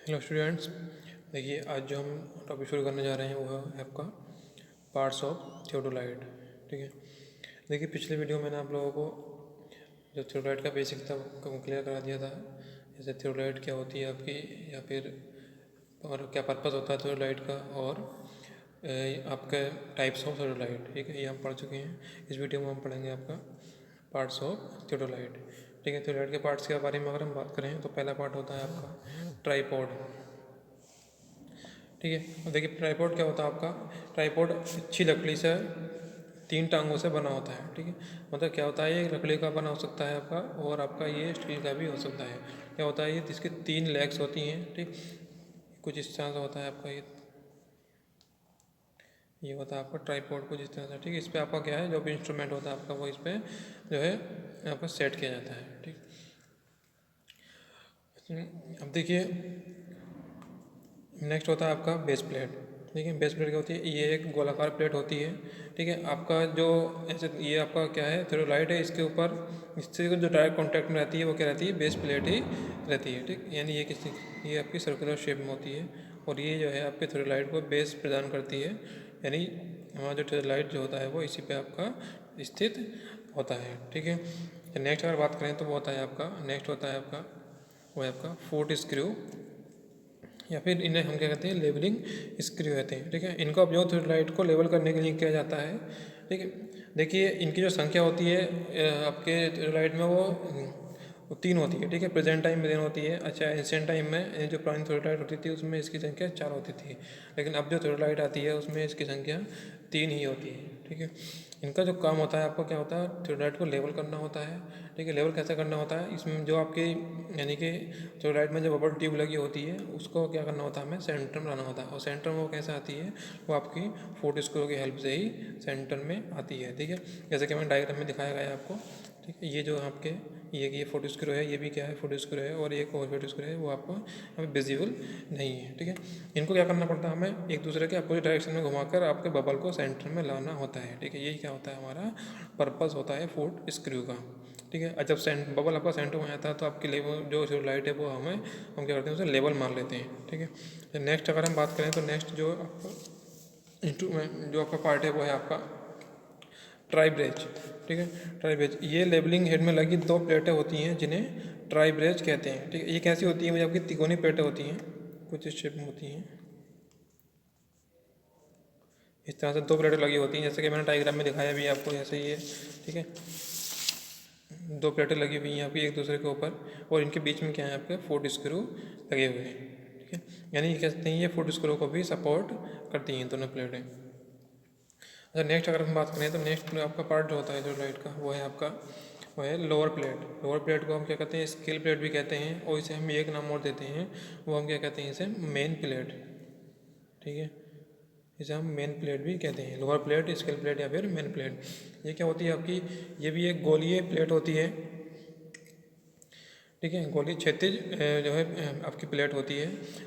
Hello students, देखिए आज जो हम टॉपिक शुरू करने जा रहे हैं वो है आपका पार्ट्स ऑफ थियोडोलाइट। ठीक है, देखिए पिछले वीडियो में मैंने आप लोगों को जो थियोडोलाइट का बेसिक था वो क्लियर करा दिया था। जैसे थियोडोलाइट क्या होती है आपकी, या फिर और क्या पर्पस होता है थियोडोलाइट का, और आपके टाइप्स ऑफ थियोडोलाइट। ठीक है, ये हम पढ़ चुके हैं। इस वीडियो में हम पढ़ेंगे आपका पार्ट्स ऑफ थियोडोलाइट। ठीक है, थियोडोलाइट के पार्ट्स के बारे में अगर हम बात करें तो पहला पार्ट होता है आपका ट्राइपॉड। ठीक है, और देखिए ट्राइपॉड क्या होता है आपका। ट्राइपॉड अच्छी लकड़ी से 3 टांगों से बना होता है। ठीक है, मतलब क्या होता है, ये लकड़ी का बना हो सकता है आपका, और आपका ये स्टील का भी हो सकता है। क्या होता है, ये जिसके 3 लेग्स होती हैं। ठीक, कुछ इस तरह से होता है आपका ये होता है आपका ट्राइपॉड कुछ इस तरह से। ठीक है, इस पर आपका क्या है, जो भी इंस्ट्रूमेंट होता है आपका वो इस पर जो है आपका सेट किया जाता है। ठीक, अब देखिए नेक्स्ट होता है आपका बेस प्लेट। ठीक है, बेस प्लेट क्या होती है, ये एक गोलाकार प्लेट होती है। ठीक है, आपका जो ऐसे ये आपका क्या है, थियोडोलाइट है, इसके ऊपर इससे जो डायरेक्ट कांटेक्ट में रहती है वो क्या रहती है, बेस प्लेट ही रहती है। ठीक, यानी ये आपकी सर्कुलर शेप में होती है, और ये जो है आपके थियोडोलाइट को बेस प्रदान करती है। यानी हमारा जो थियोडोलाइट जो होता है वो इसी पे आपका स्थित होता है। ठीक है, नेक्स्ट अगर बात करें तो वो होता है आपका, नेक्स्ट होता है आपका वो है आपका फुट स्क्रू, या फिर इन्हें हम क्या कहते हैं, लेवलिंग स्क्रू कहते हैं। ठीक है, इनका उपयोग थियोडोलाइट को लेवल करने के लिए किया जाता है। ठीक है, देखिए इनकी जो संख्या होती है आपके थियोडोलाइट में वो 3 होती है। ठीक है, प्रेजेंट टाइम में 3 होती है। अच्छा, एंशिएंट टाइम में जो पुरानी थियोडोलाइट होती थी उसमें इसकी संख्या 4 होती थी, लेकिन अब जो थियोडोलाइट आती है उसमें इसकी संख्या 3 ही होती है। ठीक है, इनका जो काम होता है आपको क्या होता है, थियोडोलाइट को लेवल करना होता है। ठीक है, लेवल कैसे करना होता है, इसमें जो आपकी यानी कि थियोडोलाइट में जो बबल ट्यूब लगी होती है उसको क्या करना होता है, हमें सेंटर में लाना होता है। और सेंटर में वो कैसे आती है, वो आपकी फुट स्क्रू की हेल्प से ही सेंटर में आती है। ठीक है, जैसे कि मैंने डायग्राम में दिखाया गया है आपको। ठीक है, ये जो आपके ये फुट स्क्रू है, ये भी क्या है, फुट स्क्रू है, और एक और फुट स्क्रू है, वो आपको हमें विजिबल नहीं है। ठीक है, इनको क्या करना पड़ता है, हमें एक दूसरे के अपोजिट डायरेक्शन में घुमाकर आपके बबल को सेंटर में लाना होता है। ठीक है, यही क्या होता है, हमारा पर्पस होता है फुट स्क्रू का। ठीक है, जब बबल आपका सेंटर में आता है तो आपकी लेवल जो लाइट है वो हम क्या करते हैं, उसे लेवल मान लेते हैं। ठीक है, नेक्स्ट अगर हम बात करें तो नेक्स्ट जो आपका इंस्ट्रूमेंट जो आपका पार्ट है वो है आपका ट्राई ब्रेज। ठीक है, ट्राई ब्रेज ये लेवलिंग हेड में लगी 2 प्लेटें होती हैं जिन्हें ट्राई ब्रेज कहते हैं। ठीक है, ये कैसी होती है, मुझे आपकी तिकोनी प्लेटें होती हैं, कुछ इस शेप में होती हैं। इस तरह से 2 प्लेटें लगी होती हैं, जैसे कि मैंने डायग्राम में दिखाया भी आपको, जैसे ये। ठीक है, 2 प्लेटें लगी हुई हैं आपकी एक दूसरे के ऊपर, और इनके बीच में क्या है, आपके फुट स्क्रू लगे हुए हैं। ठीक है, यानी ये कहते हैं ये फुट स्क्रू को भी सपोर्ट करती हैं दोनों प्लेटें। अच्छा, नेक्स्ट अगर हम बात करें तो नेक्स्ट आपका पार्ट जो होता है जो लाइट का वो है आपका वो है लोअर प्लेट। लोअर प्लेट को हम क्या कहते हैं, स्केल प्लेट भी कहते हैं, और इसे हम एक नाम और देते हैं, वो हम क्या कहते हैं, इसे मेन प्लेट। ठीक है, इसे हम मेन प्लेट भी कहते हैं, लोअर प्लेट, स्केल प्लेट, या फिर मेन प्लेट। ये क्या होती है आपकी, ये भी एक गोलीय प्लेट होती है। ठीक है, गोली क्षैतिज जो है आपकी प्लेट होती है,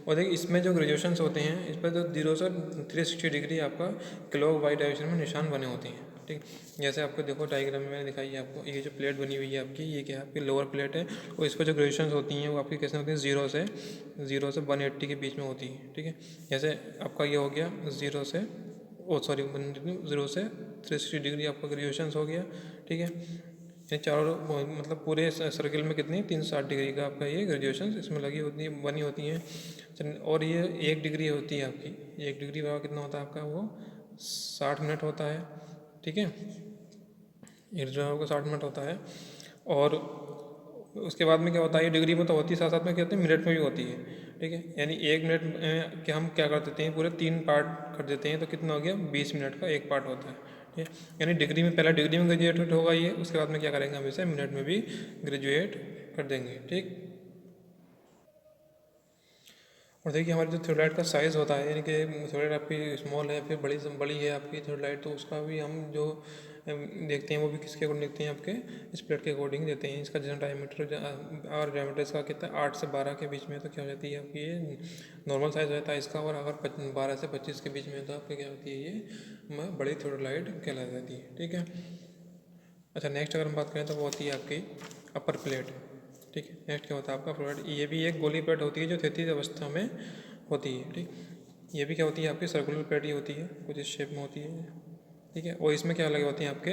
और देखिए इसमें जो ग्रेजुएशंस होते हैं, इस पर जो 0 से 360 डिग्री आपका क्लॉक वाई डायरेक्शन में निशान बने होते हैं। ठीक, जैसे आपको देखो डायग्राम में मैंने दिखाई है आपको, ये जो प्लेट बनी हुई है आपकी, ये क्या है, आपकी लोअर प्लेट है, और इस पर जो ग्रेजुएशंस होती हैं वो आपकी कैसे होती हैं, 0 से 180 के बीच में होती है। ठीक है, जैसे आपका ये हो गया 0 से 360 डिग्री आपका ग्रेजुएशंस हो गया। ठीक है, ये चारों मतलब पूरे सर्किल में कितनी 360 डिग्री का आपका ये ग्रेजुएशन इसमें लगी होती है, बनी होती हैं। और ये 1 डिग्री होती है आपकी, 1 डिग्री का कितना होता है आपका, वो 60 मिनट होता है। ठीक है, 1 डिग्री आपका 60 मिनट होता है। और उसके बाद में क्या होता है, ये डिग्री में तो होती है, साथ साथ में क्या होती है, मिनट में भी होती है। ठीक है, यानी 1 मिनट में हम क्या कर देते हैं, पूरे 3 पार्ट कर देते हैं, तो कितना हो गया, 20 मिनट का 1 पार्ट होता है। ठीक है, यानी डिग्री में पहला डिग्री में ग्रेजुएट होगा ये, उसके बाद में क्या करेंगे, हम इसे मिनट में भी ग्रेजुएट कर देंगे। ठीक, और देखिए हमारी जो थियोडोलाइट का साइज़ होता है, यानी कि थियोडोलाइट आपकी स्मॉल है फिर बड़ी है आपकी थियोडोलाइट, तो उसका भी हम जो देखते हैं वो भी किसके अकॉर्डिंग देखते हैं, आपके इस प्लेट के अकॉर्डिंग देते हैं। इसका जो डायमीटर और डायमीटर इसका कितना 8 से 12 के बीच में, तो क्या हो जाती है आपकी ये नॉर्मल साइज़ रहता है इसका, और अगर 12 से 25 के बीच में तो आपकी क्या होती है, ये बड़ी थियोडोलाइट कहला जाती है। ठीक है, अच्छा नेक्स्ट अगर हम बात करें तो वो होती है आपकी अपर प्लेट। ठीक है। नेक्स्ट क्या होता है आपका फ्लोराइड, ये भी एक गोली प्लेट होती है जो क्षैतिज अवस्था में होती है। ठीक, ये भी क्या होती है आपकी सर्कुलर प्लेट ही होती है, कुछ इस शेप में होती है। ठीक है, और इसमें क्या लगे होते हैं आपके,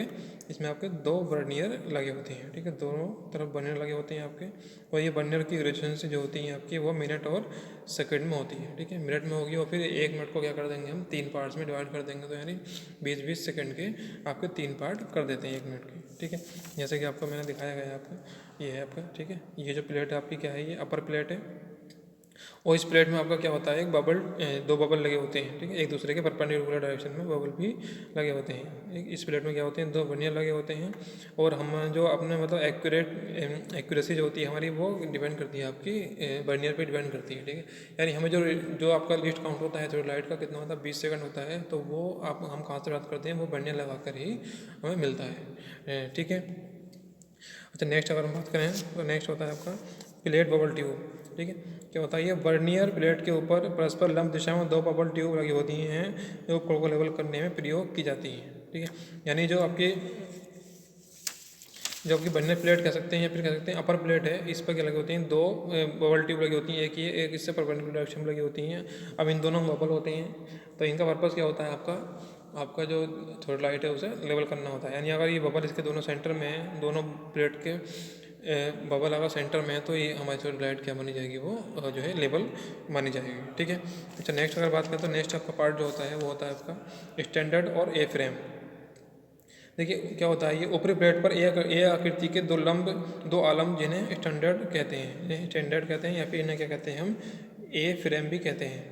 इसमें आपके 2 बर्नियर लगे होते हैं। ठीक है, दोनों तरफ बर्नियर लगे होते हैं आपके, और ये बर्नियर की रेजिस्टेंस जो होती है आपकी वो मिनट और सेकंड में होती है। ठीक है, मिनट में होगी और फिर 1 मिनट को क्या कर देंगे हम 3 पार्ट्स में डिवाइड कर देंगे, तो यानी 20-20 सेकंड के आपके 3 पार्ट कर देते हैं 1 मिनट के। ठीक है, जैसे कि आपको मैंने दिखाया गया है आपको, ये है आपका। ठीक है, ये जो प्लेट है आपकी क्या है, ये अपर प्लेट है, और इस प्लेट में आपका क्या होता है, एक बबल 2 बबल लगे होते हैं। ठीक है, एक दूसरे के परपेंडिकुलर डायरेक्शन में बबल भी लगे होते हैं। इस प्लेट में क्या होते हैं, 2 बर्नियर लगे होते हैं, और हम जो अपने मतलब एक्यूरेसी जो होती है हमारी वो डिपेंड करती है आपकी बर्नियर पे डिपेंड करती है। ठीक है, यानी हमें जो आपका लिस्ट काउंट होता है थ्योडोलाइट का कितना होता है 20 सेकंड होता है, तो वो हम कहाँ से प्राप्त करते हैं, वो बर्नियर लगा कर ही हमें मिलता है। ठीक है, अच्छा नेक्स्ट अगर हम बात करें तो नेक्स्ट होता है आपका प्लेट बबल ट्यूब। ठीक है, क्या होता है, ये बर्नियर प्लेट के ऊपर परस्पर लंब दिशा में 2 बबल ट्यूब लगी होती हैं जो कोड को लेवल करने में प्रयोग की जाती हैं। ठीक है, यानी जो आपकी बर्नियर प्लेट कह सकते हैं या फिर कह सकते हैं अपर प्लेट है, इस पर क्या लगी होती हैं 2 बबल ट्यूब लगी होती हैं, एक ये एक इससे परपेंडिकुलर डायरेक्शन में लगी होती हैं। अब इन दोनों में बबल होते हैं, तो इनका पर्पज़ क्या होता है, आपका जो थ्योडोलाइट है उसे लेवल करना होता है। यानी अगर ये बबल इसके दोनों सेंटर में है, दोनों प्लेट के बबल अगर सेंटर में है, तो ये हमारी थ्योडोलाइट क्या मानी जाएगी, वो जो है लेवल मानी जाएगी। ठीक है, अच्छा नेक्स्ट अगर बात करें तो नेक्स्ट आपका पार्ट जो होता है वो होता है आपका स्टैंडर्ड और ए फ्रेम। देखिए क्या होता है, ये ऊपरी प्लेट पर ए आकृति के 2 आलम जिन्हें स्टैंडर्ड कहते हैं, या फिर इन्हें क्या कहते हैं हम ए फ्रेम भी कहते हैं,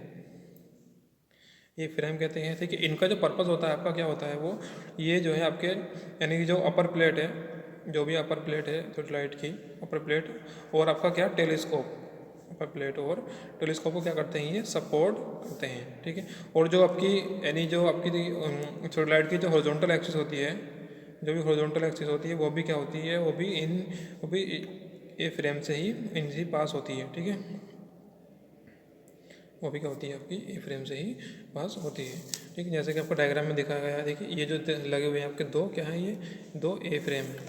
ये फ्रेम कहते हैं। ठीक है, इनका जो पर्पज़ होता है आपका क्या होता है, वो ये जो है आपके यानी कि जो अपर प्लेट है, जो भी अपर प्लेट है थ्योडोलाइट की अपर प्लेट, और आपका क्या टेलीस्कोप, अपर प्लेट और टेलीस्कोप को क्या करते हैं, ये सपोर्ट करते हैं। ठीक है, और जो आपकी यानी जो आपकी थ्योडोलाइट की जो हॉरिजॉन्टल एक्सिस होती है, जो भी हॉरिजॉन्टल एक्सिस होती है वो भी क्या होती है, वो भी ए फ्रेम से ही इनसे पास होती है। ठीक है, वो भी क्या होती है आपकी ए फ्रेम से ही पास होती है। ठीक है, जैसे कि आपको डायग्राम में दिखाया गया है, देखिए ये जो लगे हुए हैं आपके 2 क्या हैं, ये 2 ए फ्रेम है,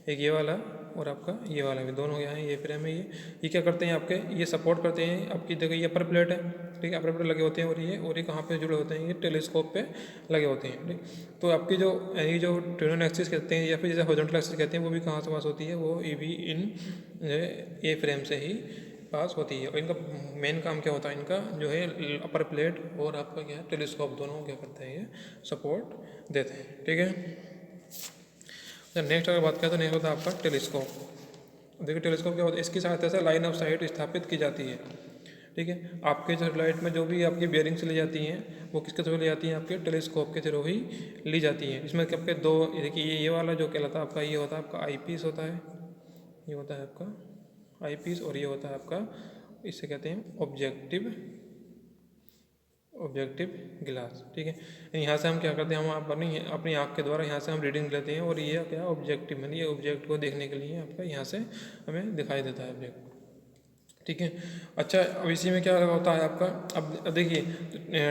एक ये वाला और आपका ये वाला भी, दोनों क्या है ये फ्रेम है। ये क्या करते हैं आपके, ये सपोर्ट करते हैं आपकी, देखो ये अपर प्लेट है। ठीक है, अपर प्लेट लगे होते हैं, और ये कहाँ पे जुड़े होते हैं, ये टेलीस्कोप पे लगे होते हैं। ठीक, तो आपकी जो ट्यूनल एक्सिस कहते हैं या फिर जैसे हॉरिजॉन्टल एक्सिस कहते हैं, वो भी कहाँ से पास होती है, वो ये भी इन ए फ्रेम से ही पास होती है। और इनका मेन काम क्या होता है, इनका जो है अपर प्लेट और आपका क्या है टेलीस्कोप, दोनों क्या करते हैं, ये सपोर्ट देते हैं। ठीक है, नेक्स्ट अगर बात करें तो नेक्स्ट होता है आपका टेलीस्कोप। देखिए टेलीस्कोप क्या होता है, इसकी सहायता से लाइन ऑफ साइट स्थापित की जाती है। ठीक है, आपके सैटेलाइट में जो भी आपकी बियरिंग से ली जाती हैं, वो किसके थ्रू ली जाती हैं, आपके टेलीस्कोप के थ्रू ही ली जाती हैं। इसमें आपके 2 देखिए, ये वाला जो कहलाता है आपका, ये होता है आपका आई पीस होता है, ये होता है आपका आई पीस, और ये होता है आपका, इसे कहते हैं ऑब्जेक्टिव गिलास। ठीक है, यहाँ से हम क्या करते हैं, हम अपनी आँख के द्वारा यहाँ से हम रीडिंग लेते हैं, और ये क्या ऑब्जेक्टिव यानी ये ऑब्जेक्ट को देखने के लिए आपका यहाँ से हमें दिखाई देता है ऑब्जेक्ट। ठीक है, अच्छा अब इसी में क्या होता है आपका, अब देखिए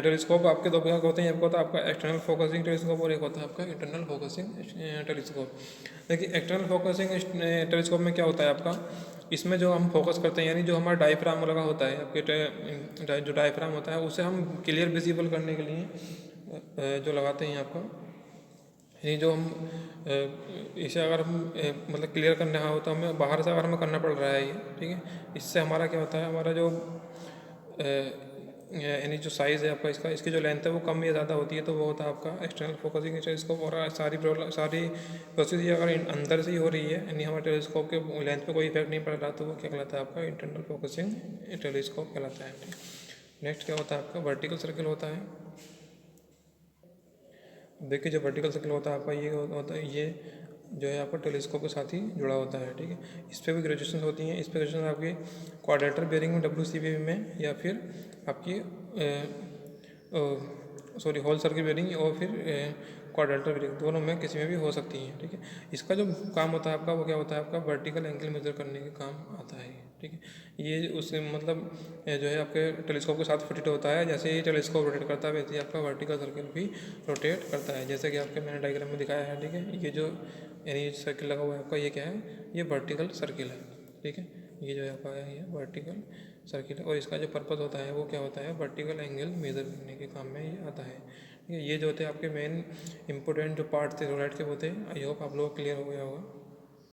टेलीस्कोप आपके 2 प्रकार के होते हैं, एक होता है आपका एक्सटर्नल फोकसिंग टेलीस्कोप और एक होता है आपका इंटरनल फोकसिंग टेलीस्कोप। देखिए एक्सटर्नल फोकसिंग टेलीस्कोप में क्या होता है आपका, इसमें जो हम फोकस करते हैं, यानी जो हमारा डायफ्राम लगा होता है आपके जो डायफ्राम होता है, उसे हम क्लियर विजिबल करने के लिए जो लगाते हैं आपका, यानी जो हम इसे अगर हम मतलब क्लियर करना हो तो हमें बाहर से अगर हमें करना पड़ रहा है ये। ठीक है, इससे हमारा क्या होता है, हमारा जो यानी जो साइज़ है आपका इसकी जो लेंथ है वो कम या ज़्यादा होती है, तो वो होता है आपका एक्सटर्नल फोकसिंग टेलीस्कोप। और सारी प्रोसेस ये अगर अंदर से ही हो रही है, यानी हमारे टेलीस्कोप के लेंथ पे कोई इफेक्ट नहीं पड़ रहा, तो वो क्या कहलाता है आपका इंटरनल फोकसिंग टेलीस्कोप कहलाता है। नेक्स्ट क्या होता है आपका वर्टिकल सर्किल होता है। देखिए जो वर्टिकल सर्किल होता है आपका, ये होता है, ये जो है आपका टेलीस्कोप के साथ ही जुड़ा होता है। ठीक है, इस पर भी ग्रेजुएशन होती हैं, इस पर ग्रेजुएशन आपकी क्वाड्रेटर बेयरिंग में WCB में, या फिर आपकी होल सर्किल बेयरिंग, और फिर क्वाड्रेटर बेयरिंग, दोनों में किसी में भी हो सकती हैं। ठीक है, इसका जो काम होता है आपका, वो क्या होता है आपका वर्टिकल एंगल मेजर करने के काम आता है। ठीक है, ये उससे मतलब जो है आपके टेलीस्कोप के साथ फिटेड होता है, जैसे ही टेलीस्कोप रोटेट करता है वैसे ही आपका वर्टिकल सर्किल भी रोटेट करता है, जैसे कि आपके मैंने डायग्राम में दिखाया है। ठीक है, ये जो यानी सर्किल लगा हुआ है आपका, ये क्या है, ये वर्टिकल सर्किल है। ठीक है। ये जो है आपका है वर्टिकल सर्किल, और इसका जो पर्पस होता है वो क्या होता है, वर्टिकल एंगल मेज़र करने के काम में ये आता है। ठीक है, ये जो होते हैं आपके मेन इंपॉर्टेंट जो पार्ट थे थोराइड के होते हैं। आई होप आप लोगों को क्लियर हो गया होगा।